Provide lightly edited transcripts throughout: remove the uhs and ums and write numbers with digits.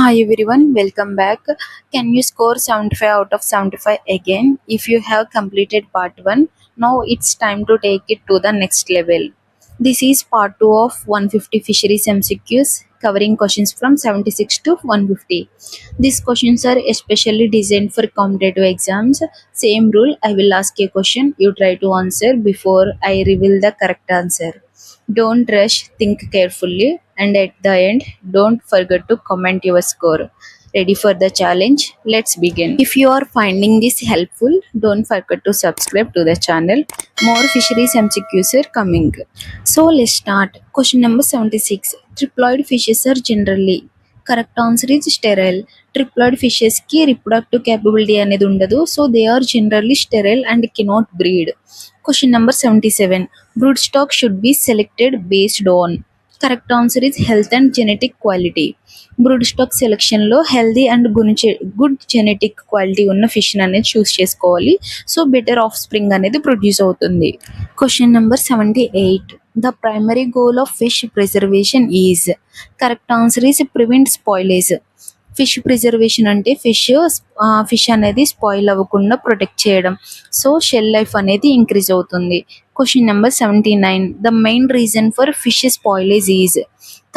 Hi everyone, welcome back. Can you score 75 out of 75 again? If you have completed part 1, now it's time to take it to the next level. This is part 2 of 150 fisheries MCQs covering questions from 76 to 150. These questions are especially designed for competitive exams. Same rule, I will ask a question, you try to answer before I reveal the correct answer. Don't rush, think carefully, and at the end, don't forget to comment your score. Ready for the challenge? Let's begin. If you are finding this helpful, don't forget to subscribe to the channel. More fisheries MCQs are coming. So let's start. Question number 76. Triploid fishes are generally. Correct answer is sterile. Triploid ఫిషెస్కి reproductive capability అనేది ఉండదు, so they are generally sterile and cannot breed. Question number 77. Brood stock should be selected based on. Correct answer is health and genetic quality. Brood stock సెలెక్షన్లో healthy and good genetic quality ఉన్న fish అనేది choose చేసుకోవాలి, so better offspring అనేది produce అవుతుంది. Question number 78. The primary goal of fish preservation is. Correct answer is prevent spoilage. Fish preservation అంటే fish అనేది spoil అవ్వకుండా protect చేయడం, so shelf life అనేది ఇంక్రీజ్ అవుతుంది. Question number 79. The main reason for fish spoilage is.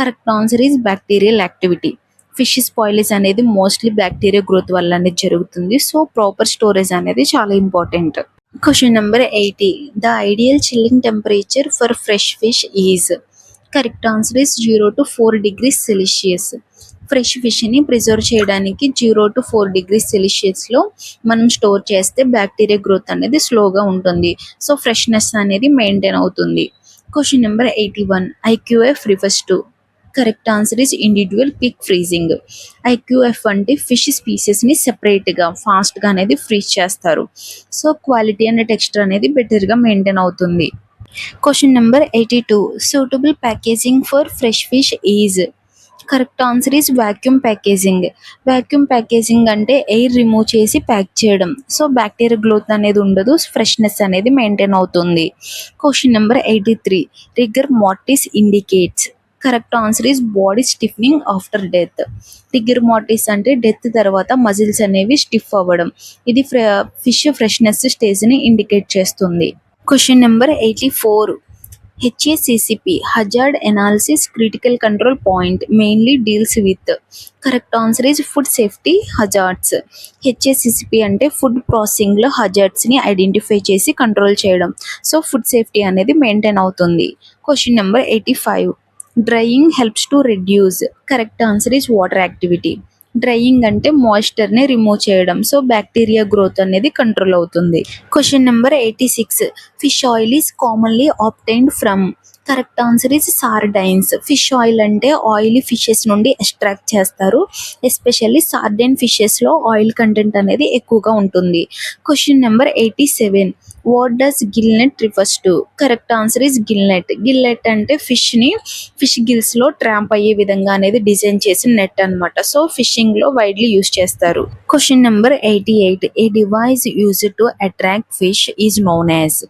Correct answer is bacterial activity. Fish spoilage అనేది mostly bacteria growth వల్ల అనేది జరుగుతుంది, సో ప్రాపర్ స్టోరేజ్ అనేది చాలా important. Question number 80. The ideal chilling temperature for fresh fish is. Correct answer is 0 to 4 degrees Celsius. Fresh ఫిష్ని preserve చేయడానికి 0 to 4 degrees Celsiusలో మనం store చేస్తే bacteria growth అనేది స్లోగా ఉంటుంది, సో ఫ్రెష్నెస్ అనేది మెయింటైన్ అవుతుంది. Question number 81. IQF refers to. Correct answer is individual quick freezing. IQF అంటే fish స్పీసెస్ని సెపరేట్గా ఫాస్ట్గా అనేది ఫ్రీజ్ చేస్తారు, సో క్వాలిటీ అండ్ టెక్స్చర్ అనేది బెటర్గా మెయింటైన్ అవుతుంది. Question number 82. Suitable packaging for fresh fish is. Correct answer is vacuum packaging. Vacuum packaging అంటే air remove చేసి ప్యాక్ చేయడం, సో బ్యాక్టీరియా గ్రోత్ అనేది ఉండదు, ఫ్రెష్నెస్ అనేది మెయింటైన్ అవుతుంది. Question number 83. Rigor mortis indicates. Correct answer is body stiffening after death. Rigor mortis అంటే death తర్వాత muscles అనేవి స్టిఫ్ అవ్వడం, ఇది ఫిష్ ఫ్రెష్నెస్ స్టేజ్ని ఇండికేట్ చేస్తుంది. Question number 84. HACCP hazard analysis critical control point mainly deals with. Correct answer is food safety hazards. HACCP అంటే food ప్రాసెసింగ్లో హజార్డ్స్ని ఐడెంటిఫై చేసి కంట్రోల్ చేయడం, సో ఫుడ్ సేఫ్టీ అనేది మెయింటైన్ అవుతుంది. Question number 85. Drying helps to reduce. Correct answer is water activity. Drying అంటే మాయిశ్చర్ని remove చేయడం, సో బ్యాక్టీరియా గ్రోత్ అనేది కంట్రోల్ అవుతుంది. Question number 86. Fish oil is commonly obtained from. Correct answer is sardines. Fish oil అంటే oily fishes నుండి extract చేస్తారు, especially sardine ఫిషెస్లో oil content అనేది ఎక్కువగా ఉంటుంది. Question number 87. What does gillnet refers to. Correct answer is gillnet. Gillnet అంటే fish గిల్స్లో tramp అయ్యే విధంగా అనేది డిజైన్ చేసిన నెట్ అనమాట, సో ఫిషింగ్లో వైడ్లీ యూజ్ చేస్తారు. Question number 88. A device used to attract fish is known as.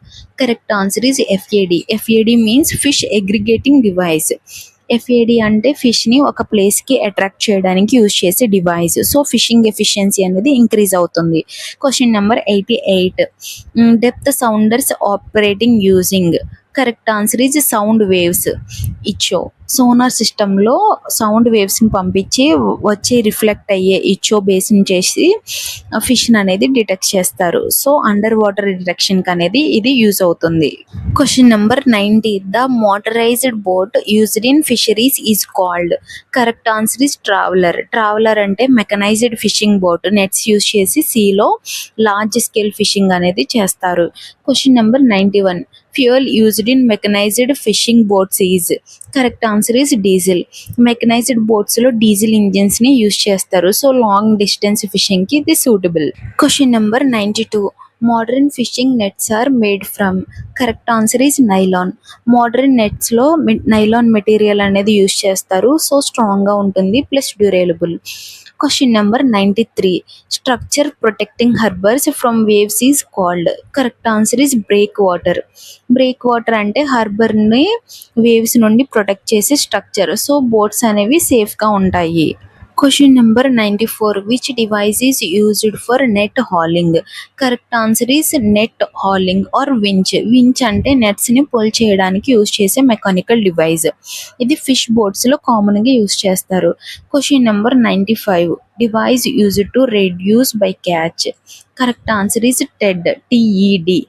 Correct answer is FAD. FAD means fish aggregating device. FAD అంటే ఫిష్ని ఒక ప్లేస్కి అట్రాక్ట్ చేయడానికి యూజ్ చేసే డివైస్, సో ఫిషింగ్ ఎఫిషియన్సీ అనేది ఇంక్రీజ్ అవుతుంది. Question number 88. Depth sounders operating using. Correct answer is sound waves. Echo sonar సిస్టంలో sound వేవ్స్ని పంపించి వచ్చే రిఫ్లెక్ట్ అయ్యే ఇచ్చో బేస్ని చేసి ఫిష్ని అనేది డిటెక్ట్ చేస్తారు, సో అండర్ వాటర్ డిటెక్షన్కి అనేది ఇది యూజ్ అవుతుంది. Question number 90. The motorised boat used in fisheries is called. Correct answer is trawler. Trawler అంటే mechanised fishing boat, nets use చేసి సీలో లార్జ్ స్కేల్ ఫిషింగ్ అనేది చేస్తారు. Question number 91. Fuel used in mechanised fishing boats is. Correct answer is diesel. Mechanised బోట్స్లో diesel ఇంజిన్స్ని use చేస్తారు, so long distance ఫిషింగ్కి ఇది suitable. Question number 92. Modern fishing nets are made from. Correct answer is nylon. Modern నెట్స్లో nylon material అనేది use చేస్తారు, so స్ట్రాంగ్గా ఉంటుంది plus durable. Question number 93. Structure protecting harbours from waves is called. Correct answer is break water. Break water అంటే హార్బర్ని waves నుండి protect చేసే structure, so boats అనేవి సేఫ్గా ఉంటాయి. Question number 94. Which device is used for net hauling? Correct answer is net hauling or winch. Winch అంటే nets ని pull చేయడానికి use చేసే మెకానికల్ డివైస్. ఇది ఫిష్ బోట్స్ లో కామన్ గా యూజ్ చేస్తారు. Question number 95. Device used to reduce by catch. Correct answer is TED, TED.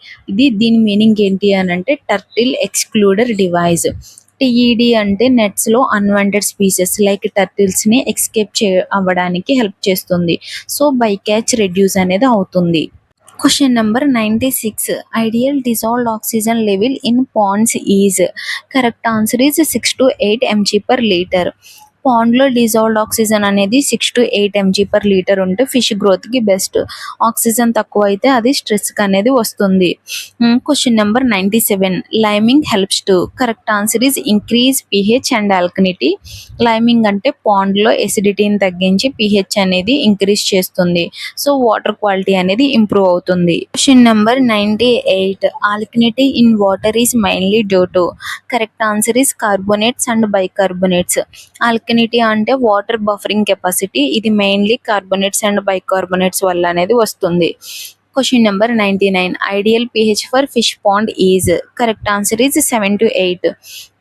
దీని meaning ఏంటి అని అంటే టర్టిల్ ఎక్స్క్లూడర్ డివైస్. టిఈడి అంటే నెట్స్ లో అన్వాంటెడ్ స్పీసెస్ లైక్ టర్టిల్స్ ని ఎస్కేప్ అవ్వడానికి హెల్ప్ చేస్తుంది. సో బై క్యాచ్ రెడ్యూస్ అనేది అవుతుంది. Question number 96. Ideal dissolved oxygen level in ponds is. Correct answer is 6 to 8 mg/L. పాండ్లో డిజాల్వ్డ్ ఆక్సిజన్ అనేది 6 to 8 mg/L ఉంటే ఫిష్ గ్రోత్కి బెస్ట్. ఆక్సిజన్ తక్కువ అయితే అది స్ట్రెస్కి అనేది వస్తుంది. Question number 97. Liming helps to. Correct answer is increase pH and alkalinity. Liming అంటే పాండ్లో ఎసిడిటీని తగ్గించి pH అనేది ఇంక్రీజ్ చేస్తుంది. సో వాటర్ క్వాలిటీ అనేది ఇంప్రూవ్ అవుతుంది. Question number 98. Alkalinity in water is mainly due to. Correct answer is carbonates and bicarbonates. Alkalinity అంటే water buffering capacity. ఇది మెయిన్లీ కార్బోనేట్స్ అండ్ బైకార్బోనేట్స్ వల్ల అనేది వస్తుంది. Question number 99. Ideal pH for fish pond is. Correct answer is 7 to 8.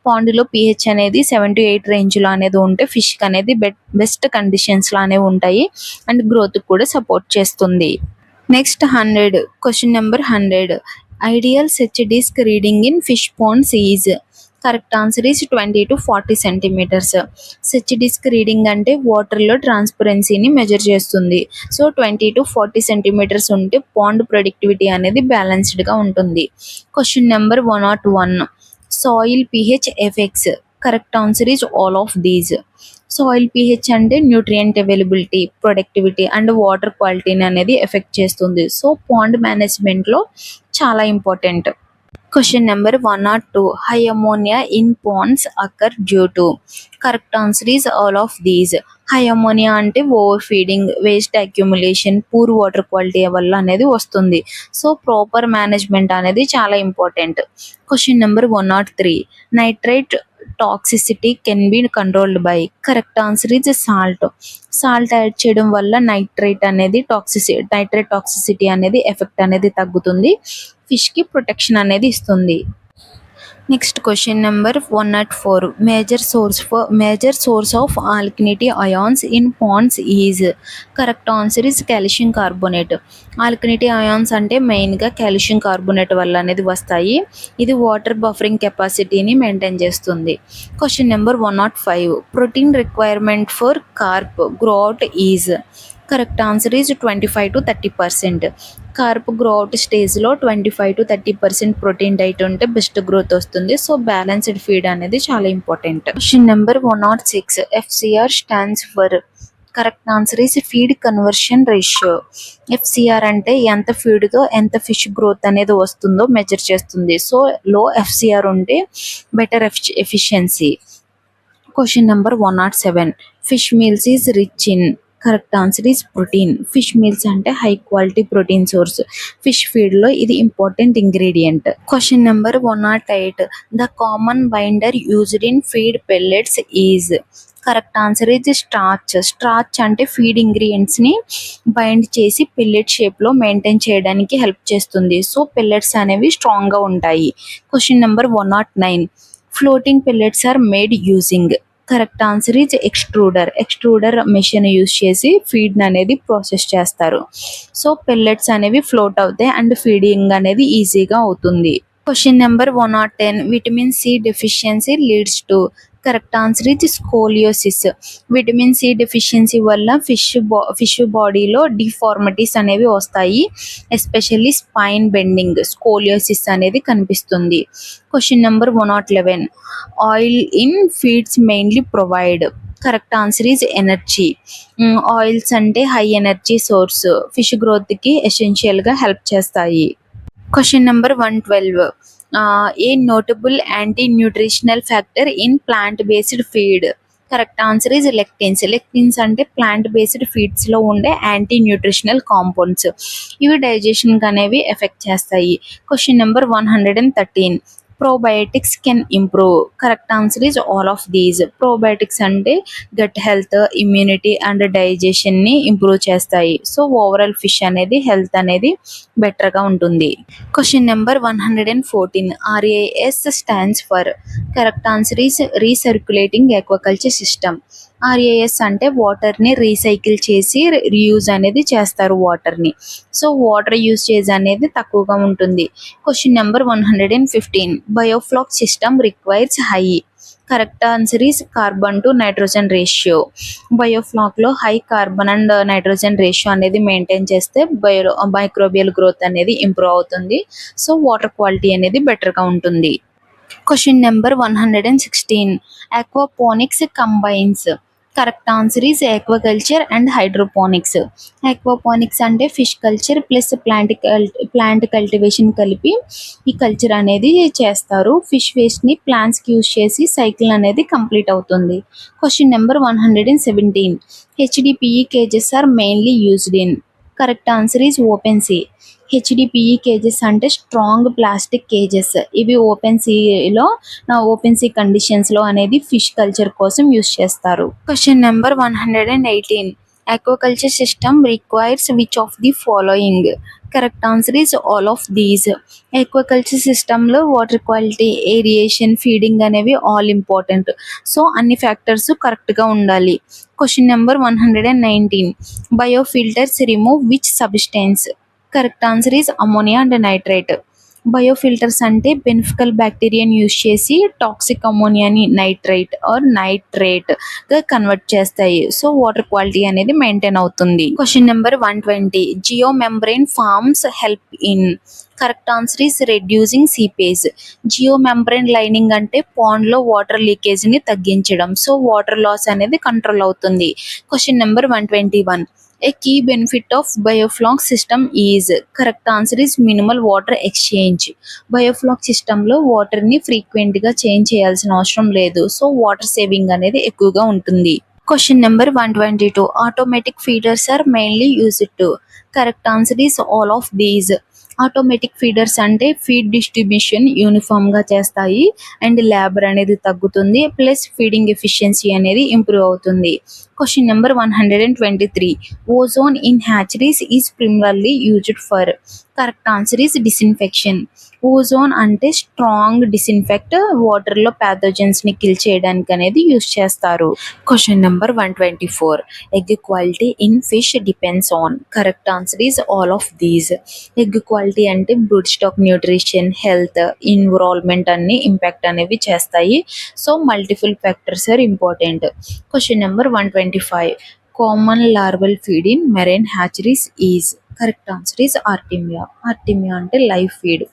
పాండ్లో pH అనేది 7 to 8 రేంజ్లో అనేది ఉంటే ఫిష్కి అనేది బెస్ట్ కండిషన్స్లో అనేవి ఉంటాయి అండ్ గ్రోత్ కూడా సపోర్ట్ చేస్తుంది. నెక్స్ట్ 100. Question number 100. ఐడియల్ సెచ్ disc reading in fish ponds is. Correct answer is 20 to 40 centimeters. సెచ్ డిస్క్ రీడింగ్ అంటే వాటర్లో ట్రాన్స్పరెన్సీని మెజర్ చేస్తుంది. సో 20 to 40 centimeters ఉంటే పాండ్ ప్రొడక్టివిటీ అనేది బ్యాలెన్స్డ్గా ఉంటుంది. Question number 101. Soil pH effects. Correct answer is all of these. Soil pH అంటే nutrient availability, productivity and water క్వాలిటీని అనేది ఎఫెక్ట్ చేస్తుంది. సో పాండ్ మేనేజ్మెంట్లో చాలా important. Question number 102. High ammonia in ponds occur due to. Correct answer is all of these. High ammonia అంటే overfeeding, waste accumulation, poor water quality వల్ల అనేది వస్తుంది. So proper management అనేది చాలా important. Question number 103. Nitrite toxicity can be controlled by. Correct answer is salt. Salt add చేయడం వల్ల nitrite toxicity అనేది effect అనేది తగ్గుతుంది. ఫిష్కి ప్రొటెక్షన్ అనేది ఇస్తుంది. Next question number 104. Major source of ఆల్కనిటీ ions in ponds is. Correct answer is calcium carbonate. ఆల్కనిటీ ions అంటే మెయిన్గా calcium carbonate వల్ల అనేది వస్తాయి. ఇది వాటర్ బఫరింగ్ కెపాసిటీని మెయింటైన్ చేస్తుంది. Question number 105. Protein requirement for Corp growth is. Correct answer is 25 to 30%. Corp growth స్టేజ్లో 25 to 30% protein diet ఉంటే బెస్ట్ గ్రోత్ వస్తుంది. సో బ్యాలెన్స్డ్ ఫీడ్ అనేది చాలా important. Question number 106. FCR stands for. Correct answer is feed conversion ratio. FCR అంటే ఎంత ఫీడ్తో ఎంత fish growth అనేది వస్తుందో మెజర్ చేస్తుంది. సో లో FCR ఉంటే better efficiency. Question number 107. Fish meals is rich in. Correct answer is protein. Fish meals అంటే high quality protein source. Fish ఫీడ్లో ఇది important ingredient. Question number 108. The common binder used in feed pellets is. Correct answer is starch. Starch అంటే feed ఇంగ్రీడియంట్స్ని bind చేసి pellet షేప్లో maintain చేయడానికి help చేస్తుంది. So pellets అనేవి స్ట్రాంగ్గా ఉంటాయి. Question number 109. Floating pellets are made using. Correct answer is extruder machine use చేసి ఫీడ్ అనేది ప్రాసెస్ చేస్తారు. సో పెల్లెట్స్ అనేవి ఫ్లోట్ అవుతాయి అండ్ ఫీడింగ్ అనేది ఈజీగా అవుతుంది. Question number 110. Vitamin C deficiency leads to. Correct answer is scoliosis. Vitamin C deficiency వల్ల fish బాడీలో డిఫార్మిటీస్ అనేవి వస్తాయి. ఎస్పెషల్లీ స్పైన్ బెండింగ్, స్కోలియోసిస్ అనేది కనిపిస్తుంది. Question number 111. Oil in feeds mainly provide. Correct answer is energy. Oils అంటే high energy source, fish గ్రోత్కి ఎసెన్షియల్గా help చేస్తాయి. Question number 112. A notable anti nutritional factor in plant based feed. Correct answer is lectins. Lectins అంటే plant based ఫీడ్స్లో ఉండే anti nutritional compounds. ఇవి డైజెషన్కి అనేవి ఎఫెక్ట్ చేస్తాయి. Question number 113. Probiotics can improve. Correct answer is all of these. Probiotics అంటే gut health, immunity and డైజెషన్ని improve చేస్తాయి. సో ఓవరాల్ ఫిష్ అనేది హెల్త్ అనేది బెటర్గా ఉంటుంది. Question number 114. RAS stands for. Correct answer is recirculating aquaculture system. RAS అంటే వాటర్ని recycle చేసి రీయూజ్ అనేది చేస్తారు వాటర్ని. సో వాటర్ యూసేజ్ అనేది తక్కువగా ఉంటుంది. Question number 115. Biofloc system requires high. Correct answer is carbon to nitrogen ratio. బయోఫ్లాక్లో high carbon and nitrogen ratio అనేది మెయింటైన్ చేస్తే మైక్రోబియల్ గ్రోత్ అనేది ఇంప్రూవ్ అవుతుంది. సో వాటర్ క్వాలిటీ అనేది బెటర్గా ఉంటుంది. Question number 116. Aquaponics combines. Correct answer is aquaculture and hydroponics. Aquaponics అంటే fish culture plus plant cultivation కలిపి ఈ కల్చర్ అనేది చేస్తారు. ఫిష్ వేస్ట్ని ప్లాంట్స్కి యూజ్ చేసి సైకిల్ అనేది కంప్లీట్ అవుతుంది. Question number 117. HDPE cages are mainly used in. Correct answer is open sea. HDPE cages అంటే స్ట్రాంగ్ ప్లాస్టిక్ కేజెస్. ఇవి ఓపెన్ సీ కండిషన్స్లో అనేది ఫిష్ కల్చర్ కోసం యూస్ చేస్తారు. Question number 118. Aquaculture system requires which of the following. Correct answer is all of these. Aquaculture సిస్టంలో water quality, aeration, feeding అనేవి all important. So అన్ని factors కరెక్ట్గా ఉండాలి. Question number 119. Biofilters remove which substance. Correct answer is ammonia and nitrate. Biofilters అంటే beneficial బ్యాక్టీరియాని use చేసి toxic అమోనియాని నైట్రేట్గా కన్వర్ట్ చేస్తాయి. సో వాటర్ క్వాలిటీ అనేది మెయింటైన్ అవుతుంది. Question number 120. Geomembrane farms help in. Correct answer is reducing seepage. Geomembrane lining అంటే పాండ్లో వాటర్ లీకేజ్ని తగ్గించడం. సో వాటర్ లాస్ అనేది కంట్రోల్ అవుతుంది. Question number 121. A key benefit of biofloc system is. Correct answer is minimal water exchange. Biofloc సిస్టంలో వాటర్ని ఫ్రీక్వెంట్గా change చేయాల్సిన అవసరం లేదు. సో వాటర్ సేవింగ్ అనేది ఎక్కువగా ఉంటుంది. Question number 122. Automatic feeders are mainly used to. Correct answer is all of these. Automatic feeders అంటే ఫీడ్ డిస్ట్రిబ్యూషన్ యూనిఫామ్గా చేస్తాయి అండ్ లేబర్ అనేది తగ్గుతుంది, ప్లస్ ఫీడింగ్ ఎఫిషియన్సీ అనేది ఇంప్రూవ్ అవుతుంది. Question number 123. Ozone in hatcheries is primarily used for. Correct answer is disinfection. Ozone అంటే strong disinfect, వాటర్లో ప్యాథోజన్స్ని కిల్ చేయడానికి అనేది యూజ్ చేస్తారు. Question number 124. Egg quality in fish depends on. Correct answer is all of these. Egg quality అంటే broodstock nutrition, health, environment అన్ని impact అనేవి చేస్తాయి. So multiple factors are important. Question number 125. Common larval feed in marine hatcheries is. Correct answer is artemia. Artemia అంటే live feed.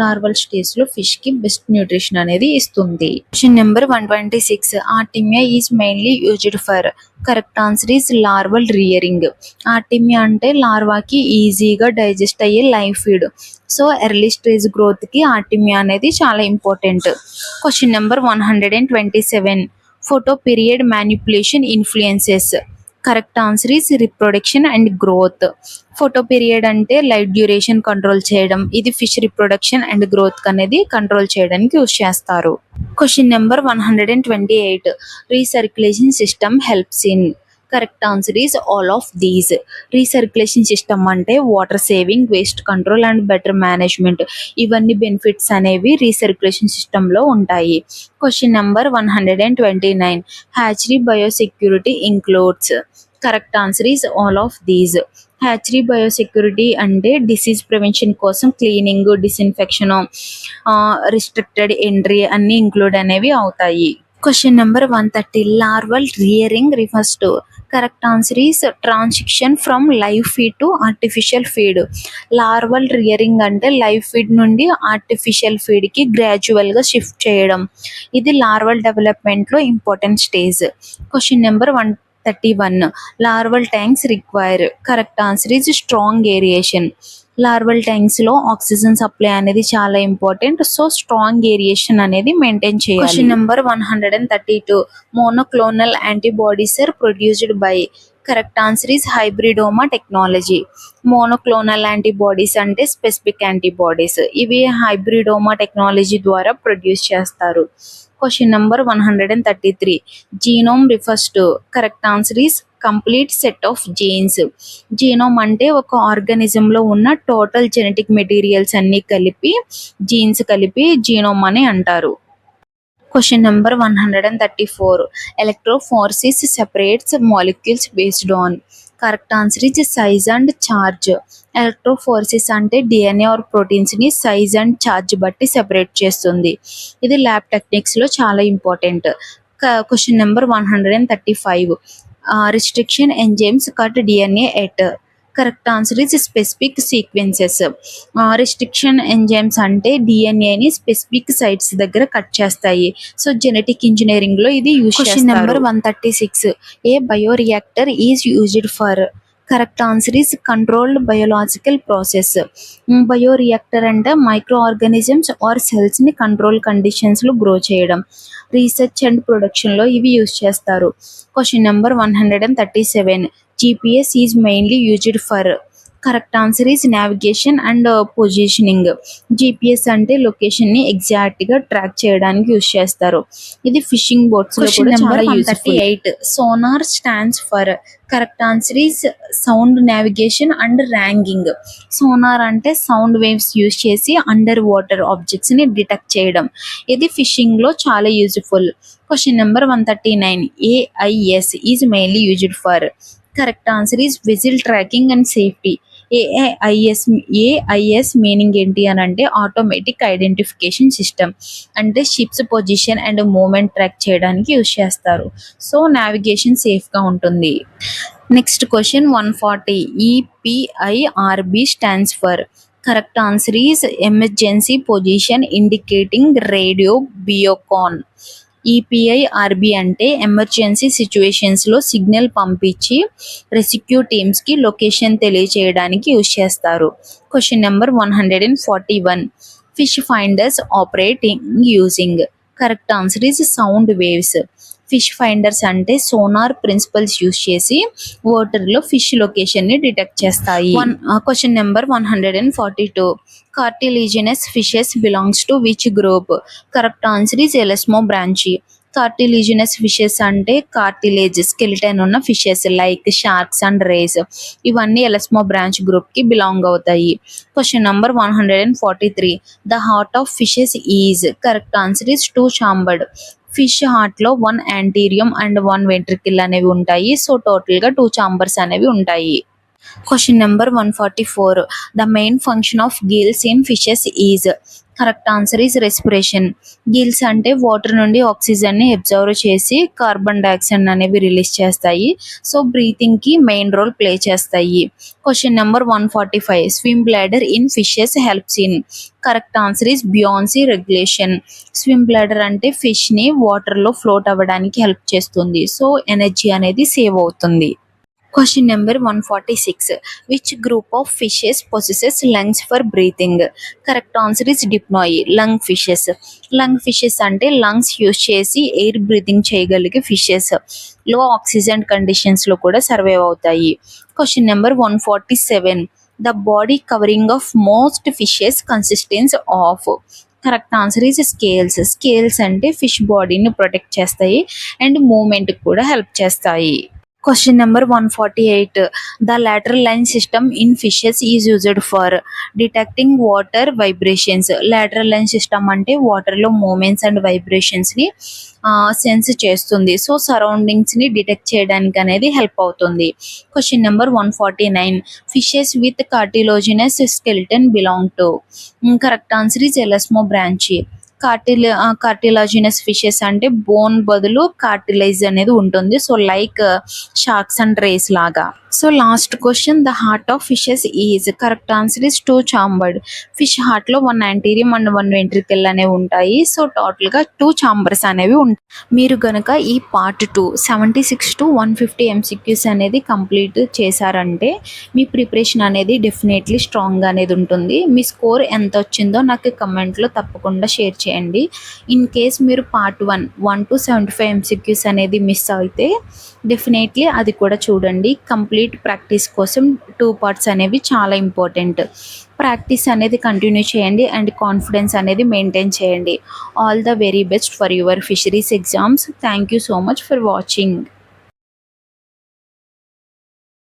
Larval స్టేజ్లో ఫిష్కి best nutrition అనేది ఇస్తుంది. Question number 126. Artemia is mainly used for. Correct answer is larval rearing. Artemia అంటే లార్వాకి ఈజీగా digest అయ్యే live feed. So early stage గ్రోత్కి ఆర్టిమియా అనేది చాలా important. Question number 127. Photoperiod manipulation influences. Correct answer is reproduction and growth. Photoperiod అంటే light duration control చేయడం. ఇది ఫిష్ రిప్రొడక్షన్ అండ్ గ్రోత్ అనేది కంట్రోల్ చేయడానికి యూజ్ చేస్తారు. Question number 128. Recirculation system helps in. Correct answer is all of these. Recirculation system అంటే water saving, waste control and better management. ఇవన్నీ benefits అనేవి recirculation సిస్టంలో ఉంటాయి. Question number 129. Hatchery biosecurity includes. Correct answer is all of these. Hatchery biosecurity అంటే disease prevention కోసం cleaning, disinfection, restricted entry అన్నీ include అనేవి అవుతాయి. Question number 130. Larval rearing refers to. Correct answer is transition from live feed to artificial feed. Larval rearing అంటే live feed నుండి artificial ఫీడ్కి గ్రాడ్యువల్గా shift చేయడం. ఇది లార్వల్ డెవలప్మెంట్లో important stage. Question number 131. Larval tanks require. Correct answer is strong aeration. Larval ట్యాంక్స్లో oxygen supply అనేది చాలా ఇంపార్టెంట్. సో స్ట్రాంగ్ ఏరియేషన్ అనేది మెయింటైన్ చేయాలి. Question number 132. Monoclonal antibodies are produced by. Correct answer is hybridoma technology. Monoclonal antibodies అంటే specific antibodies. ఇవి hybridoma technology ద్వారా produce చేస్తారు. Question number 133. Genome refers to. Correct answer is complete set of genes. Genome అంటే ఒక ఆర్గానిజంలో ఉన్న total genetic materials అన్నీ కలిపి jeans కలిపి జీనోమ్ అని అంటారు. Question number 134. Electrophoresis separates molecules based on. Correct answer is size and charge. Electrophoresis అంటే DNA or ప్రోటీన్స్ని సైజ్ అండ్ ఛార్జ్ బట్టి సెపరేట్ చేస్తుంది. ఇది ల్యాబ్ టెక్నిక్స్లో చాలా important. Question number 135. Restriction enzymes cut DNA at. Correct answer is specific sequences. Restriction enzymes అంటే డిఎన్ఏని specific sites దగ్గర కట్ చేస్తాయి. సో జెనెటిక్ ఇంజనీరింగ్లో ఇది యూజ్ చేస్తారు. Question number 136. A bioreactor is used for. Correct answer is controlled biological process. Bioreactor అంటే micro organisms are సెల్స్ని control కండిషన్స్లో grow చేయడం, రీసెర్చ్ అండ్ ప్రొడక్షన్లో ఇవి యూజ్ చేస్తారు. Question number 137. GPS is mainly used for. Correct answer is navigation and positioning. GPS అంటే లొకేషన్ని ఎగ్జాక్ట్గా track చేయడానికి use చేస్తారు. ఇది ఫిషింగ్ బోట్స్లో కూడా చాలా useful. 138. Sonar stands for. Correct answer is sound navigation and ranging. Sonar అంటే సౌండ్ వేవ్స్ యూజ్ చేసి అండర్ వాటర్ ఆబ్జెక్ట్స్ని డిటెక్ట్ చేయడం. ఇది ఫిషింగ్లో చాలా useful. Question number 139. AIS is mainly used for. Correct answer is vessel tracking and safety. AIS meaning ఏంటి అని అంటే ఆటోమేటిక్ ఐడెంటిఫికేషన్ సిస్టమ్. అంటే ships position and movement track చేయడానికి యూజ్ చేస్తారు. సో నావిగేషన్ సేఫ్గా ఉంటుంది. Next question 140. EPIRB stands for. Correct answer is emergency position indicating radio beacon. EPIRB అంటే emergency సిచ్యువేషన్స్లో సిగ్నల్ పంపించి రెస్క్యూ టీమ్స్కి లొకేషన్ తెలియచేయడానికి యూజ్ చేస్తారు. Question number 141. Fish finders operating using. Correct answer is sound waves. Fish finders అంటే sonar principles use చేసి వాటర్లో fish లొకేషన్ని డిటెక్ట్ చేస్తాయి. Question number 142. Cartilaginous fishes belongs to which group. Correct answer is elasmobranchii. Cartilaginous fishes అంటే cartilage skeleton ఉన్న fishes like sharks and rays. ఇవన్నీ elasmobranch గ్రూప్కి belong అవుతాయి. Question number 143. The heart of fishes is. Correct answer is 2 chambered. Fish హార్ట్లో 1 యాంటీరియం and 1 ventricle అనేవి ఉంటాయి. So టోటల్గా 2 chambers అనేవి ఉంటాయి. Question number 144. The main function of gills in fishes is. Correct answer is respiration. Gills అంటే water నుండి ఆక్సిజన్ని absorb చేసి కార్బన్ డైఆక్సైడ్ అనేవి రిలీజ్ చేస్తాయి. సో బ్రీతింగ్కి మెయిన్ రోల్ ప్లే చేస్తాయి. Question number 145. Swim bladder in fishes helps in. Correct answer is buoyancy regulation. Swim bladder అంటే ఫిష్ని వాటర్లో ఫ్లోట్ అవ్వడానికి హెల్ప్ చేస్తుంది. సో ఎనర్జీ అనేది సేవ్ అవుతుంది. Question number 146. Which group of fishes possesses lungs for breathing. Correct answer is dipnoi. Lung fishes. Lung fishes అంటే lungs use చేసి air breathing చేయగలిగే ఫిషెస్. లో ఆక్సిజన్ కండిషన్స్లో కూడా సర్వైవ్ అవుతాయి. Question number 147. The body covering of most fishes consistence of. Correct answer is scales. Scales అంటే fish బాడీని protect చేస్తాయి and మూమెంట్కి కూడా హెల్ప్ చేస్తాయి. Question number 148. The lateral line system in fishes is used for detecting water vibrations. lateral line system అంటే వాటర్లో movements and వైబ్రేషన్స్ని sense చేస్తుంది. సో సరౌండింగ్స్ని డిటెక్ట్ చేయడానికి అనేది హెల్ప్ అవుతుంది. Question number 149. Fishes with cartilaginous skeleton belong to. Correct answer is elasmobranchii. Cartilaginous fishes అంటే bone బదులు కార్టిలైజ్ అనేది ఉంటుంది. So like sharks and rays లాగా. So last question. The heart of fishes is. Correct answer is 2 chambered. Fish హార్ట్లో 1 యాంటీరియం and 1 ventricle అనేవి ఉంటాయి. So టోటల్గా 2 chambers అనేవి ఉంటాయి. మీరు కనుక ఈ పార్ట్ 2 76 to 150 MCQs అనేది కంప్లీట్ చేశారంటే మీ ప్రిపరేషన్ అనేది డెఫినెట్లీ స్ట్రాంగ్ అనేది ఉంటుంది. మీ స్కోర్ ఎంత వచ్చిందో నాకు కమెంట్లో తప్పకుండా షేర్ చేయండి. ఇన్ కేస్ మీరు పార్ట్ 1 to 75 ఎంసీక్యూస్ అనేది మిస్ అయితే డెఫినెట్లీ అది కూడా చూడండి. కంప్లీట్ ప్రాక్టీస్ కోసం 2 పార్ట్స్ అనేవి చాలా ఇంపార్టెంట్. ప్రాక్టీస్ అనేది కంటిన్యూ చేయండి అండ్ కాన్ఫిడెన్స్ అనేది మెయింటైన్ చేయండి. All the very best for your fisheries exams. Thank you so much for watching.